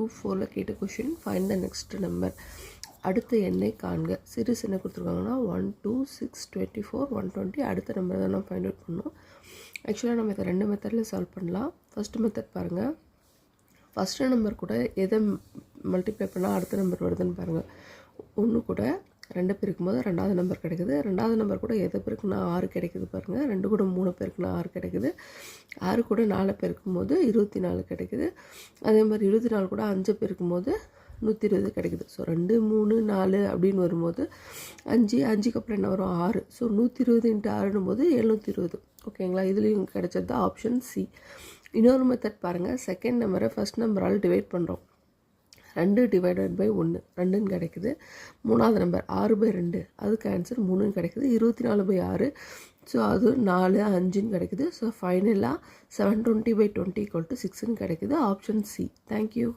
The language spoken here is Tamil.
2-4ல் கேட்ட question find the next number. அடுத்த எண்ணை காண்க. சீரிஸ் என்ன கொடுத்துருக்காங்கன்னா 1, 2, 6, 24, 120. அடுத்த நம்பர் தான் நம்ம ஃபைண்ட் அவுட் பண்ணோம். ஆக்சுவலாக நம்ம இதை 2 மெத்தடில் சால்வ் பண்ணலாம். ஃபஸ்ட்டு மெத்தட் பாருங்கள். ஃபஸ்ட்டு நம்பர் கூட எதை மல்டிப்ளை பண்ணால் அடுத்த நம்பர் வருதுன்னு பாருங்கள். 1 கூட 2 பெருக்கும் போது 2வது நம்பர் கிடைக்குது. 2வது நம்பர் கூட எதை பெருக்குன்னா 6 கிடைக்குது பாருங்கள். 2 கூட 3 பெருக்குன்னா 6 கிடைக்குது. 6 கூட 4 பெருக்கும் போது 24 கிடைக்குது. அதே மாதிரி 24 கூட 5 பெருக்கும் போது 120 கிடைக்குது. ஸோ 2, 3, 4 அப்படின்னு வரும்போது 5க்கு அப்புறம் என்ன வரும் 6. ஸோ 120 × 6 போது 720. ஓகேங்களா? இதுலேயும் கிடைச்சது தான் ஆப்ஷன் சி. இன்னொரு மெத்தட் பாருங்கள். செகண்ட் நம்பரை ஃபஸ்ட் நம்பரால் டிவைட் பண்ணுறோம். 2 டிவைடட் பை 1 2ன்னு கிடைக்குது. 3வது நம்பர் 6/2 அதுக்கு ஆன்சர் 3ன்னு கிடைக்குது. 24/6 ஸோ அது 4, 5ன்னு கிடைக்குது. ஸோ ஃபைனலாக 720/20 = 6ன்னு கிடைக்குது. Option C. தேங்க்யூ.